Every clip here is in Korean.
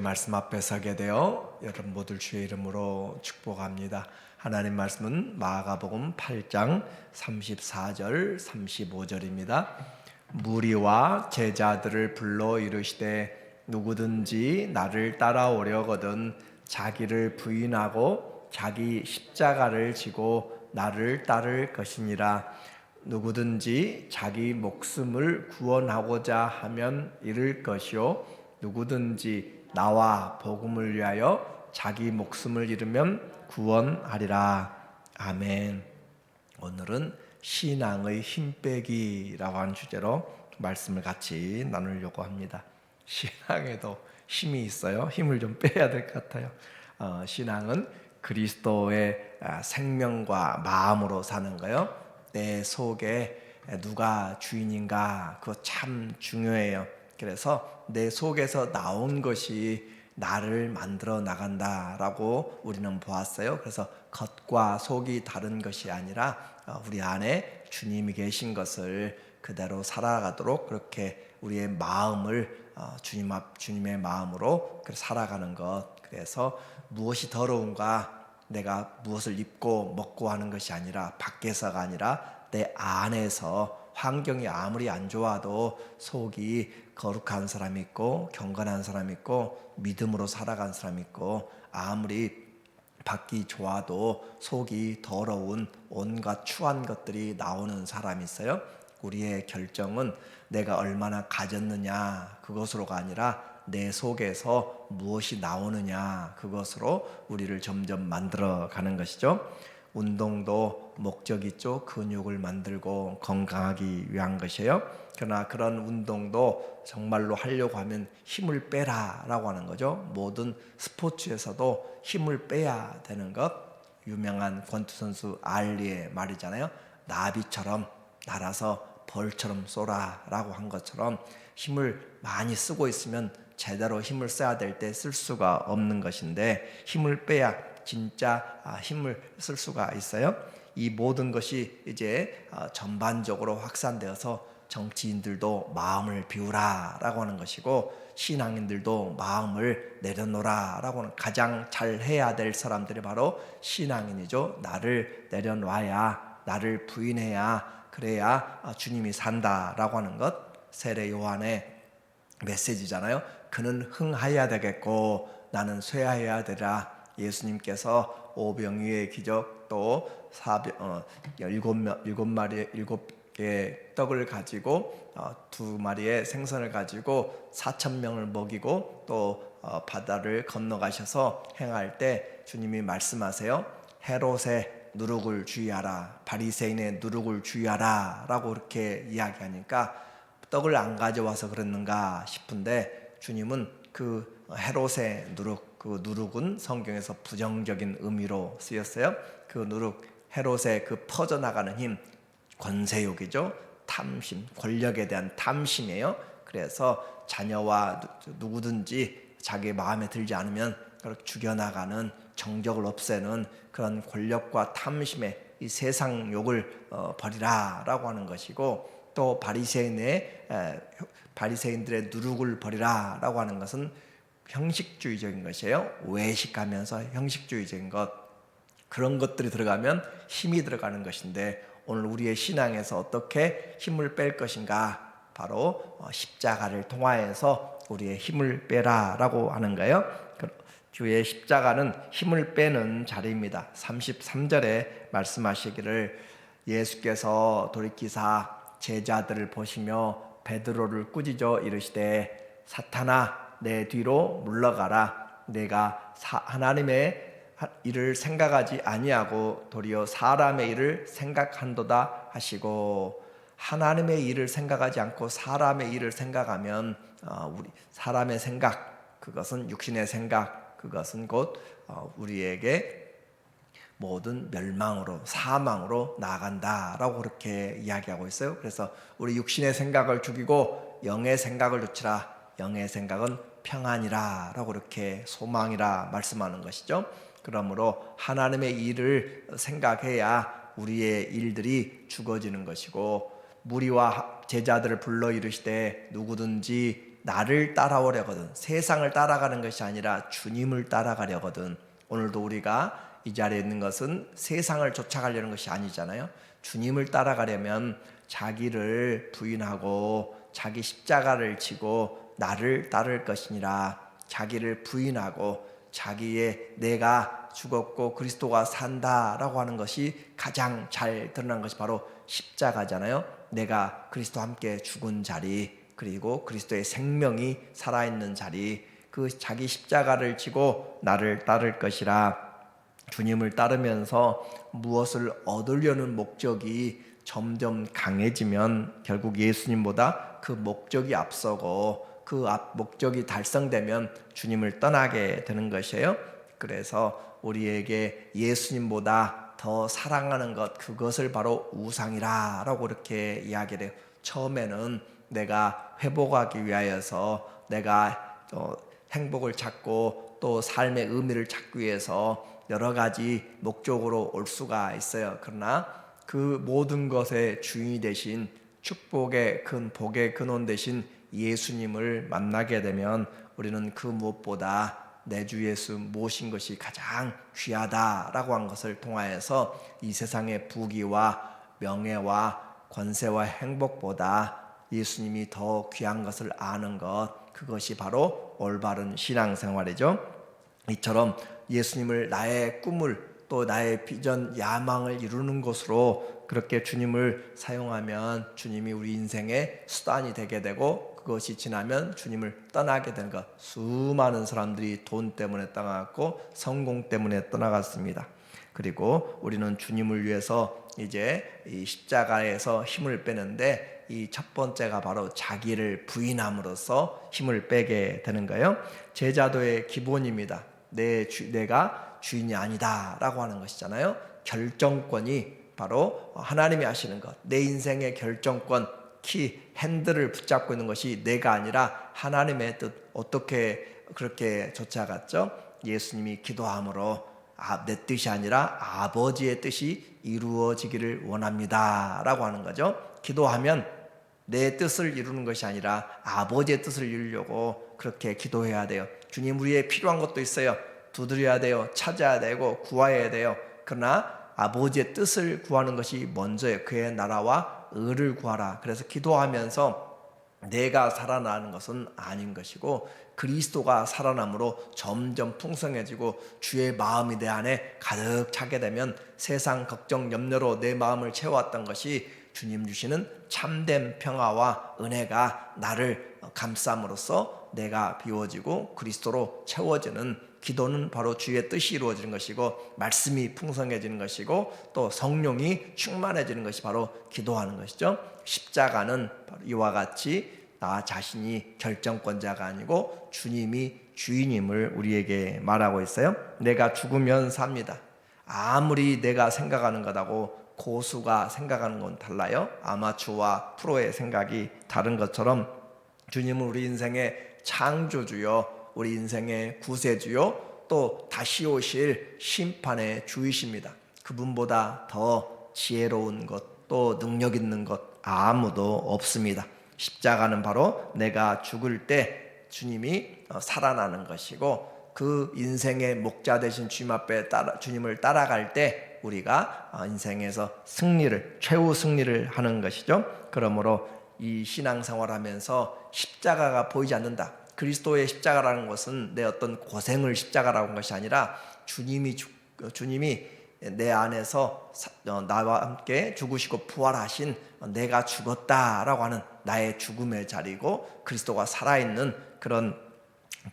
말씀 앞에 서게 되어 여러분 모두 주의 이름으로 축복합니다. 하나님 말씀은 마가복음 8장 34절 35절입니다. 무리와 제자들을 불러 이르시되 누구든지 나를 따라오려거든 자기를 부인하고 자기 십자가를 지고 나를 따를 것이니라. 누구든지 자기 목숨을 구원하고자 하면 잃을 것이요 누구든지 나와 복음을 위하여 자기 목숨을 잃으면 구원하리라. 아멘. 오늘은 신앙의 힘 빼기라고 하는 주제로 말씀을 같이 나누려고 합니다. 신앙에도 힘이 있어요. 힘을 좀 빼야 될 것 같아요. 신앙은 그리스도의 생명과 마음으로 사는 거요. 내 속에 누가 주인인가 그거 참 중요해요. 그래서 내 속에서 나온 것이 나를 만들어 나간다라고 우리는 보았어요. 그래서 겉과 속이 다른 것이 아니라 우리 안에 주님이 계신 것을 그대로 살아가도록 그렇게 우리의 마음을 주님의 마음으로 살아가는 것. 그래서 무엇이 더러운가, 내가 무엇을 입고 먹고 하는 것이 아니라 밖에서가 아니라 내 안에서 환경이 아무리 안 좋아도 속이 거룩한 사람이 있고 경건한 사람이 있고 믿음으로 살아간 사람이 있고 아무리 밖이 좋아도 속이 더러운 온갖 추한 것들이 나오는 사람이 있어요. 우리의 결정은 내가 얼마나 가졌느냐 그것으로가 아니라 내 속에서 무엇이 나오느냐 그것으로 우리를 점점 만들어 가는 것이죠. 운동도 목적이 있죠. 근육을 만들고 건강하기 위한 것이에요. 그러나 그런 운동도 정말로 하려고 하면 힘을 빼라라고 하는 거죠. 모든 스포츠에서도 힘을 빼야 되는 것. 유명한 권투 선수 알리의 말이잖아요. 나비처럼 날아서 벌처럼 쏘라라고 한 것처럼 힘을 많이 쓰고 있으면 제대로 힘을 써야 될 때 쓸 수가 없는 것인데 힘을 빼야 진짜 힘을 쓸 수가 있어요. 이 모든 것이 이제 전반적으로 확산되어서 정치인들도 마음을 비우라라고 하는 것이고 신앙인들도 마음을 내려놓으라라고 하는 가장 잘해야 될 사람들이 바로 신앙인이죠. 나를 내려놔야 나를 부인해야 그래야 주님이 산다라고 하는 것. 세례 요한의 메시지잖아요. 그는 흥하여야 되겠고 나는 쇠하여야 되라. 예수님께서 오병이의 기적 또 일곱 개의 떡을 가지고 두 마리의 생선을 가지고 4,000명을 먹이고 또 바다를 건너가셔서 행할 때 주님이 말씀하세요. 헤롯의 누룩을 주의하라, 바리새인의 누룩을 주의하라 라고 이렇게 이야기하니까 떡을 안 가져와서 그랬는가 싶은데 주님은 그 헤롯의 누룩, 그 누룩은 성경에서 부정적인 의미로 쓰였어요. 그 누룩, 헤롯의 그 퍼져나가는 힘, 권세욕이죠. 탐심, 권력에 대한 탐심이에요. 그래서 자녀와 누구든지 자기 마음에 들지 않으면 그렇게 죽여나가는, 정적을 없애는 그런 권력과 탐심의 이 세상 욕을 버리라라고 하는 것이고, 또 바리새인들의 누룩을 버리라라고 하는 것은 형식주의적인 것이에요. 외식하면서 형식주의적인 것, 그런 것들이 들어가면 힘이 들어가는 것인데 오늘 우리의 신앙에서 어떻게 힘을 뺄 것인가, 바로 십자가를 통하여서 우리의 힘을 빼라라고 하는 거예요. 주의 십자가는 힘을 빼는 자리입니다. 33절에 말씀하시기를 예수께서 돌이키사 제자들을 보시며 베드로를 꾸짖어 이르시되 사탄아 내 뒤로 물러가라. 내가 하나님의 일을 생각하지 아니하고 도리어 사람의 일을 생각한도다 하시고, 하나님의 일을 생각하지 않고 사람의 일을 생각하면 우리 사람의 생각, 그것은 육신의 생각, 그것은 곧 우리에게 모든 멸망으로 사망으로 나아간다라고 그렇게 이야기하고 있어요. 그래서 우리 육신의 생각을 죽이고 영의 생각을 놓치라. 영의 생각은 평안이라 라고 이렇게 소망이라 말씀하는 것이죠. 그러므로 하나님의 일을 생각해야 우리의 일들이 죽어지는 것이고, 무리와 제자들을 불러 이르시되 누구든지 나를 따라오려거든. 세상을 따라가는 것이 아니라 주님을 따라가려거든. 오늘도 우리가 이 자리에 있는 것은 세상을 쫓아가려는 것이 아니잖아요. 주님을 따라가려면 자기를 부인하고 자기 십자가를 지고 나를 따를 것이니라. 자기를 부인하고 자기의 내가 죽었고 그리스도가 산다라고 하는 것이 가장 잘 드러난 것이 바로 십자가잖아요. 내가 그리스도와 함께 죽은 자리, 그리고 그리스도의 생명이 살아있는 자리, 그 자기 십자가를 지고 나를 따를 것이라. 주님을 따르면서 무엇을 얻으려는 목적이 점점 강해지면 결국 예수님보다 그 목적이 앞서고 그 목적이 달성되면 주님을 떠나게 되는 것이에요. 그래서 우리에게 예수님보다 더 사랑하는 것, 그것을 바로 우상이라 라고 이렇게 이야기를 해요. 처음에는 내가 회복하기 위하여서 내가 행복을 찾고 또 삶의 의미를 찾기 위해서 여러 가지 목적으로 올 수가 있어요. 그러나 그 모든 것의 주인이 되신 축복의 근 복의 근원 되신 예수님을 만나게 되면 우리는 그 무엇보다 내 주 예수 모신 것이 가장 귀하다라고 한 것을 통하여서 이 세상의 부귀와 명예와 권세와 행복보다 예수님이 더 귀한 것을 아는 것, 그것이 바로 올바른 신앙생활이죠. 이처럼 예수님을 나의 꿈을 또 나의 비전, 야망을 이루는 것으로 그렇게 주님을 사용하면 주님이 우리 인생의 수단이 되게 되고, 그것이 지나면 주님을 떠나게 되는 것. 수많은 사람들이 돈 때문에 떠나갔고 성공 때문에 떠나갔습니다. 그리고 우리는 주님을 위해서 이제 이 십자가에서 힘을 빼는데, 이 첫 번째가 바로 자기를 부인함으로써 힘을 빼게 되는 거예요. 제자도의 기본입니다. 내가 주인이 아니다 라고 하는 것이잖아요. 결정권이 바로 하나님이 하시는 것, 내 인생의 결정권, 핸들을 붙잡고 있는 것이 내가 아니라 하나님의 뜻. 어떻게 그렇게 쫓아갔죠? 예수님이 기도함으로 내 뜻이 아니라 아버지의 뜻이 이루어지기를 원합니다 라고 하는 거죠. 기도하면 내 뜻을 이루는 것이 아니라 아버지의 뜻을 이루려고 그렇게 기도해야 돼요. 주님, 우리의 필요한 것도 있어요. 두드려야 돼요. 찾아야 되고 구해야 돼요. 그러나 아버지의 뜻을 구하는 것이 먼저예요. 그의 나라와 의를 구하라. 그래서 기도하면서 내가 살아나는 것은 아닌 것이고 그리스도가 살아남으로 점점 풍성해지고 주의 마음이 내 안에 가득 차게 되면 세상 걱정 염려로 내 마음을 채워왔던 것이 주님 주시는 참된 평화와 은혜가 나를 감싸므로써 내가 비워지고 그리스도로 채워지는, 기도는 바로 주의 뜻이 이루어지는 것이고 말씀이 풍성해지는 것이고 또 성령이 충만해지는 것이 바로 기도하는 것이죠. 십자가는 바로 이와 같이 나 자신이 결정권자가 아니고 주님이 주인임을 우리에게 말하고 있어요. 내가 죽으면 삽니다. 아무리 내가 생각하는 것하고 고수가 생각하는 건 달라요. 아마추어와 프로의 생각이 다른 것처럼 주님은 우리 인생의 창조주요, 우리 인생의 구세주요, 또 다시 오실 심판의 주이십니다. 그분보다 더 지혜로운 것, 또 능력 있는 것 아무도 없습니다. 십자가는 바로 내가 죽을 때 주님이 살아나는 것이고, 그 인생의 목자 되신 주님 앞에 주님을 따라갈 때 우리가 인생에서 최후 승리를 하는 것이죠. 그러므로 이 신앙생활하면서 십자가가 보이지 않는다. 그리스도의 십자가라는 것은 내 어떤 고생을 십자가라고 한 것이 아니라 주님이 내 안에서 나와 함께 죽으시고 부활하신 내가 죽었다라고 하는 나의 죽음의 자리고 그리스도가 살아있는 그런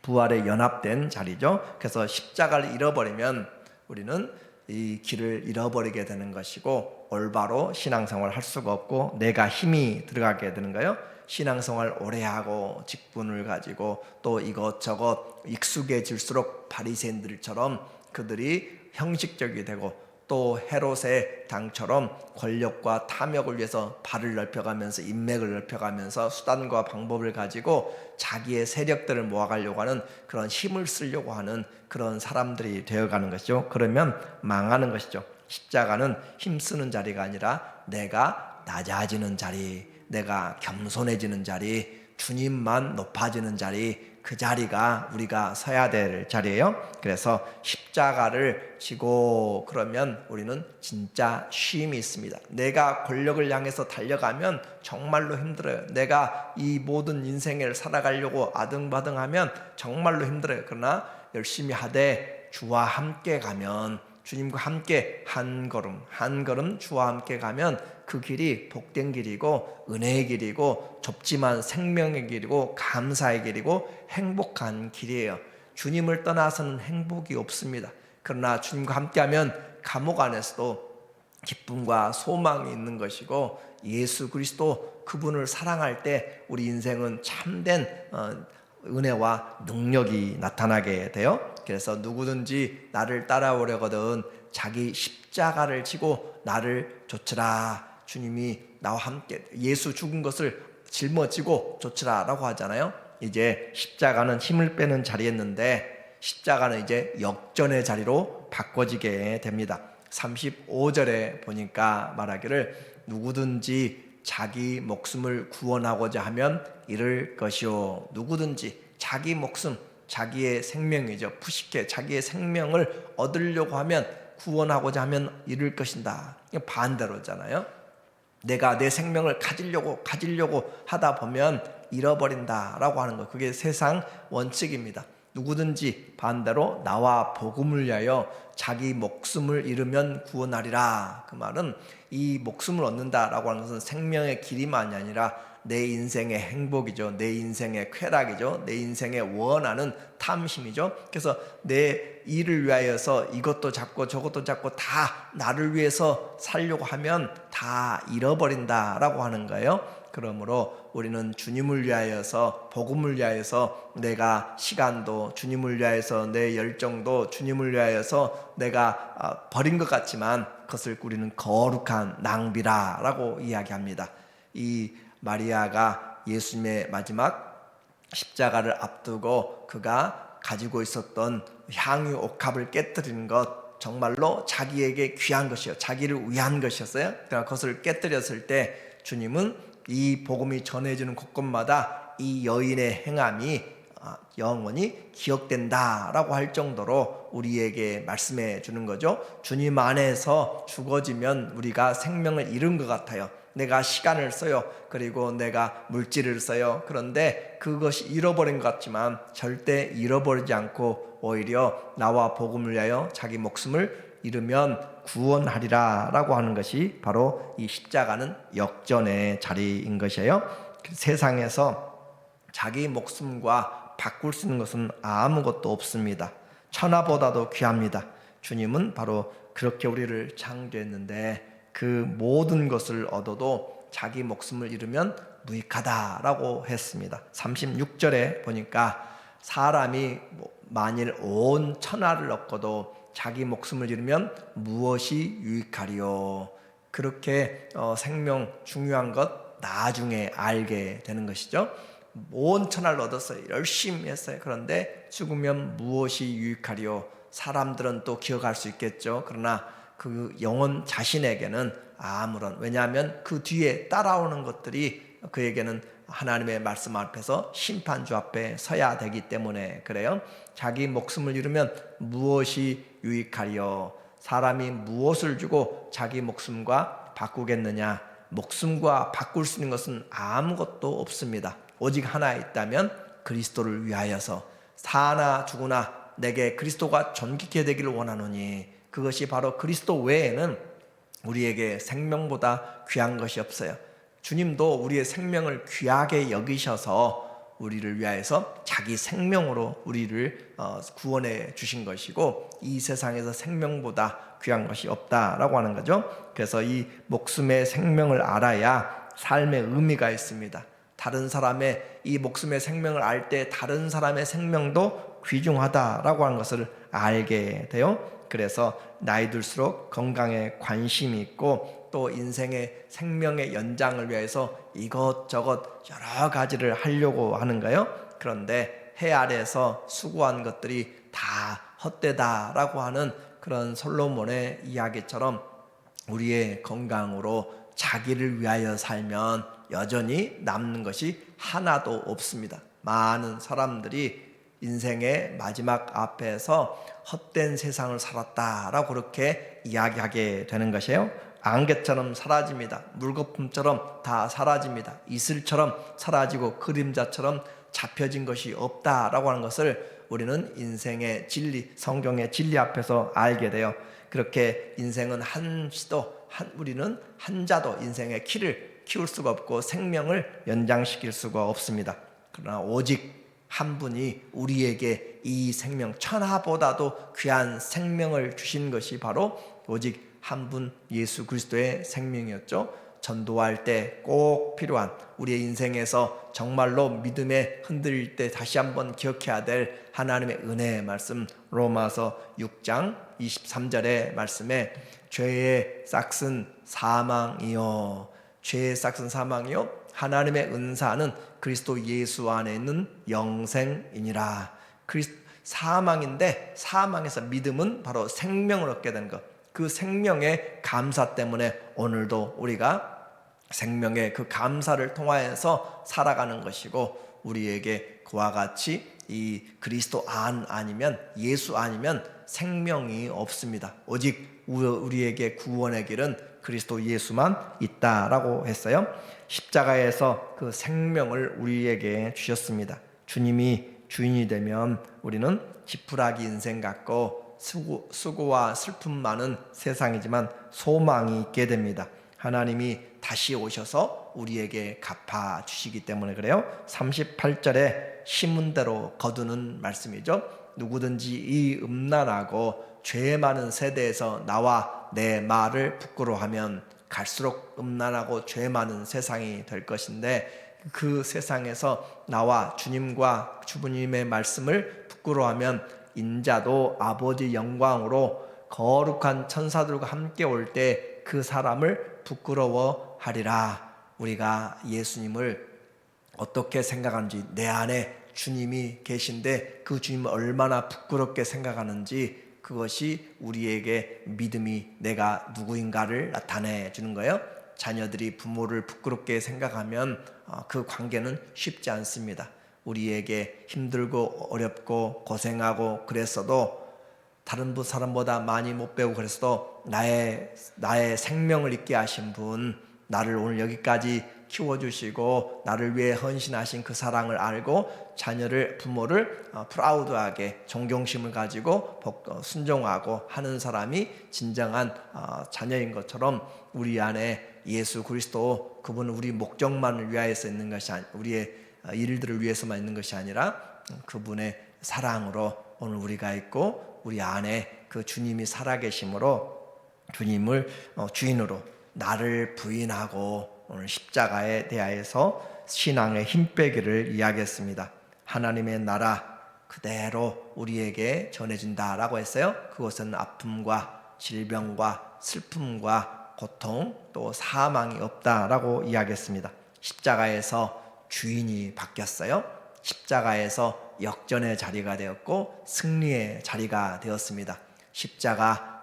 부활에 연합된 자리죠. 그래서 십자가를 잃어버리면 우리는 이 길을 잃어버리게 되는 것이고 올바로 신앙생활을 할 수가 없고 내가 힘이 들어가게 되는 거예요. 신앙생활 오래 하고 직분을 가지고 또 이것저것 익숙해질수록 바리새인들처럼 그들이 형식적이 되고 또 헤롯의 당처럼 권력과 탐욕을 위해서 발을 넓혀가면서 인맥을 넓혀가면서 수단과 방법을 가지고 자기의 세력들을 모아가려고 하는 그런 힘을 쓰려고 하는 그런 사람들이 되어가는 것이죠. 그러면 망하는 것이죠. 십자가는 힘쓰는 자리가 아니라 내가 낮아지는 자리, 내가 겸손해지는 자리, 주님만 높아지는 자리, 그 자리가 우리가 서야 될 자리예요. 그래서 십자가를 지고 그러면 우리는 진짜 쉼이 있습니다. 내가 권력을 향해서 달려가면 정말로 힘들어요. 내가 이 모든 인생을 살아가려고 아등바등하면 정말로 힘들어요. 그러나 열심히 하되 주와 함께 가면, 주님과 함께 한 걸음 한 걸음 주와 함께 가면 그 길이 복된 길이고 은혜의 길이고 좁지만 생명의 길이고 감사의 길이고 행복한 길이에요. 주님을 떠나서는 행복이 없습니다. 그러나 주님과 함께하면 감옥 안에서도 기쁨과 소망이 있는 것이고, 예수 그리스도 그분을 사랑할 때 우리 인생은 참된 은혜와 능력이 나타나게 돼요. 그래서 누구든지 나를 따라오려거든 자기 십자가를 지고 나를 좇으라. 주님이 나와 함께 예수 죽은 것을 짊어지고 좇으라 라고 하잖아요. 이제 십자가는 힘을 빼는 자리였는데 십자가는 이제 역전의 자리로 바꿔지게 됩니다. 35절에 보니까 말하기를 누구든지 자기 목숨을 구원하고자 하면 잃을 것이요. 누구든지 자기 목숨, 자기의 생명이죠. 푸시케 자기의 생명을 얻으려고 하면, 구원하고자 하면 잃을 것이다. 반대로잖아요. 내가 내 생명을 가지려고 하다 보면 잃어버린다라고 하는 거, 그게 세상 원칙입니다. 누구든지 반대로 나와 복음을 위하여 자기 목숨을 잃으면 구원하리라. 그 말은 이 목숨을 얻는다라고 하는 것은 생명의 길이만이 아니라 내 인생의 행복이죠. 내 인생의 쾌락이죠. 내 인생의 원하는 탐심이죠. 그래서 내 일을 위하여서 이것도 잡고 저것도 잡고 다 나를 위해서 살려고 하면 다 잃어버린다라고 하는 거예요. 그러므로 우리는 주님을 위하여서, 복음을 위하여서 내가 시간도, 주님을 위하여서 내 열정도, 주님을 위하여서 내가 버린 것 같지만 그것을 우리는 거룩한 낭비라라고 이야기합니다. 이 마리아가 예수님의 마지막 십자가를 앞두고 그가 가지고 있었던 향유 옥합을 깨뜨리는 것, 정말로 자기에게 귀한 것이요, 자기를 위한 것이었어요. 그러나 그것을 깨뜨렸을 때 주님은 이 복음이 전해지는 곳곳마다 이 여인의 행함이 영원히 기억된다라고 할 정도로 우리에게 말씀해 주는 거죠. 주님 안에서 죽어지면 우리가 생명을 잃은 것 같아요. 내가 시간을 써요. 그리고 내가 물질을 써요. 그런데 그것이 잃어버린 것 같지만 절대 잃어버리지 않고 오히려 나와 복음을 위하여 자기 목숨을 잃으면 구원하리라 라고 하는 것이 바로 이 십자가는 역전의 자리인 것이에요. 세상에서 자기 목숨과 바꿀 수 있는 것은 아무것도 없습니다. 천하보다도 귀합니다. 주님은 바로 그렇게 우리를 창조했는데 그 모든 것을 얻어도 자기 목숨을 잃으면 무익하다라고 했습니다. 36절에 보니까 사람이 만일 온 천하를 얻고도 자기 목숨을 잃으면 무엇이 유익하리요. 그렇게 생명 중요한 것 나중에 알게 되는 것이죠. 온 천하를 얻었어요. 열심히 했어요. 그런데 죽으면 무엇이 유익하리요. 사람들은 또 기억할 수 있겠죠. 그러나 그 영혼 자신에게는 아무런, 왜냐하면 그 뒤에 따라오는 것들이 그에게는 하나님의 말씀 앞에서 심판주 앞에 서야 되기 때문에 그래요. 자기 목숨을 잃으면 무엇이 유익하리요. 사람이 무엇을 주고 자기 목숨과 바꾸겠느냐. 목숨과 바꿀 수 있는 것은 아무것도 없습니다. 오직 하나 있다면 그리스도를 위하여서 사나 죽으나 내게 그리스도가 존귀케 되기를 원하노니, 그것이 바로 그리스도 외에는 우리에게 생명보다 귀한 것이 없어요. 주님도 우리의 생명을 귀하게 여기셔서 우리를 위하여서 자기 생명으로 우리를 구원해 주신 것이고, 이 세상에서 생명보다 귀한 것이 없다라고 하는 거죠. 그래서 이 목숨의 생명을 알아야 삶의 의미가 있습니다. 다른 사람의 이 목숨의 생명을 알 때 다른 사람의 생명도 귀중하다라고 하는 것을 알게 돼요. 그래서 나이 들수록 건강에 관심이 있고 또 인생의 생명의 연장을 위해서 이것저것 여러 가지를 하려고 하는 거예요. 그런데 해 아래에서 수고한 것들이 다 헛되다라고 하는 그런 솔로몬의 이야기처럼 우리의 건강으로 자기를 위하여 살면 여전히 남는 것이 하나도 없습니다. 많은 사람들이 인생의 마지막 앞에서 헛된 세상을 살았다라고 그렇게 이야기하게 되는 것이에요. 안개처럼 사라집니다. 물거품처럼 다 사라집니다. 이슬처럼 사라지고 그림자처럼 잡혀진 것이 없다라고 하는 것을 우리는 인생의 진리, 성경의 진리 앞에서 알게 돼요. 그렇게 인생은 우리는 한 자도 인생의 키를 키울 수가 없고 생명을 연장시킬 수가 없습니다. 그러나 오직 한 분이 우리에게 이 생명, 천하보다도 귀한 생명을 주신 것이 바로 오직 한 분 예수 그리스도의 생명이었죠. 전도할 때 꼭 필요한, 우리의 인생에서 정말로 믿음에 흔들릴 때 다시 한번 기억해야 될 하나님의 은혜의 말씀, 로마서 6장 23절의 말씀에 죄의 싹은 사망이요, 죄의 싹은 사망이요, 하나님의 은사는 그리스도 예수 안에 있는 영생이니라. 사망인데 사망에서 믿음은 바로 생명을 얻게 되는 것. 그 생명의 감사 때문에 오늘도 우리가 생명의 그 감사를 통하여서 살아가는 것이고, 우리에게 그와 같이 이 그리스도 아니면, 예수 아니면 생명이 없습니다. 오직 우리에게 구원의 길은 그리스도 예수만 있다라고 했어요. 십자가에서 그 생명을 우리에게 주셨습니다. 주님이 주인이 되면 우리는 지푸라기 인생 같고 수고와 슬픔 많은 세상이지만 소망이 있게 됩니다. 하나님이 다시 오셔서 우리에게 갚아주시기 때문에 그래요. 38절에 심은대로 거두는 말씀이죠. 누구든지 이 음란하고 죄 많은 세대에서 나와 내 말을 부끄러워하면 갈수록 음란하고 죄 많은 세상이 될 것인데, 그 세상에서 나와 주님과 주부님의 말씀을 부끄러워하면 인자도 아버지 영광으로 거룩한 천사들과 함께 올 때 그 사람을 부끄러워하리라. 우리가 예수님을 어떻게 생각하는지, 내 안에 주님이 계신데 그 주님을 얼마나 부끄럽게 생각하는지, 그것이 우리에게 믿음이 내가 누구인가를 나타내 주는 거예요. 자녀들이 부모를 부끄럽게 생각하면 그 관계는 쉽지 않습니다. 우리에게 힘들고 어렵고 고생하고 그랬어도, 다른 사람보다 많이 못 배우고 그랬어도 나의 생명을 있게 하신 분, 나를 오늘 여기까지 키워주시고 나를 위해 헌신하신 그 사랑을 알고 부모를 프라우드하게 존경심을 가지고 순종하고 하는 사람이 진정한 자녀인 것처럼, 우리 안에 예수 그리스도, 그분은 우리 목적만을 위하여서 있는 것이 우리의 일들을 위해서만 있는 것이 아니라 그분의 사랑으로 오늘 우리가 있고, 우리 안에 그 주님이 살아계심으로 주님을 주인으로 나를 부인하고 오늘 십자가에 대하여서 신앙의 힘 빼기를 이야기했습니다. 하나님의 나라 그대로 우리에게 전해진다라고 했어요. 그것은 아픔과 질병과 슬픔과 고통 또 사망이 없다라고 이야기했습니다. 십자가에서 주인이 바뀌었어요. 십자가에서 역전의 자리가 되었고 승리의 자리가 되었습니다.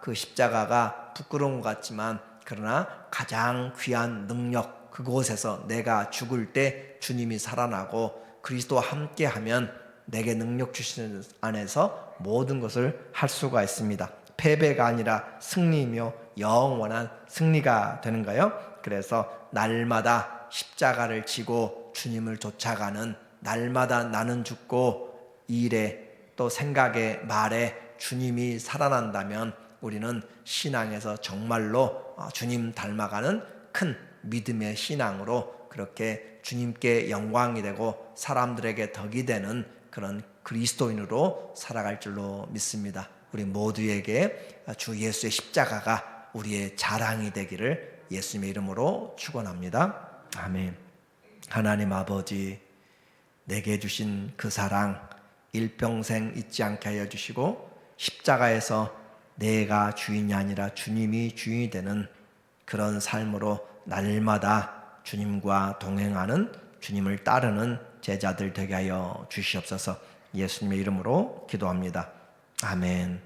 그 십자가가 부끄러운 것 같지만, 그러나 가장 귀한 능력, 그곳에서 내가 죽을 때 주님이 살아나고 그리스도와 함께하면 내게 능력 주시는 안에서 모든 것을 할 수가 있습니다. 패배가 아니라 승리이며 영원한 승리가 되는 거예요. 그래서 날마다 십자가를 지고 주님을 쫓아가는, 날마다 나는 죽고 일에 또 생각에 말에 주님이 살아난다면 우리는 신앙에서 정말로 주님 닮아가는 큰 믿음의 신앙으로 그렇게 주님께 영광이 되고 사람들에게 덕이 되는 그런 그리스도인으로 살아갈 줄로 믿습니다. 우리 모두에게 주 예수의 십자가가 우리의 자랑이 되기를 예수님의 이름으로 축원합니다. 아멘. 하나님 아버지, 내게 주신 그 사랑 일평생 잊지 않게 하여 주시고, 십자가에서 내가 주인이 아니라 주님이 주인이 되는 그런 삶으로 날마다 주님과 동행하는, 주님을 따르는 제자들 되게 하여 주시옵소서. 예수님의 이름으로 기도합니다. 아멘.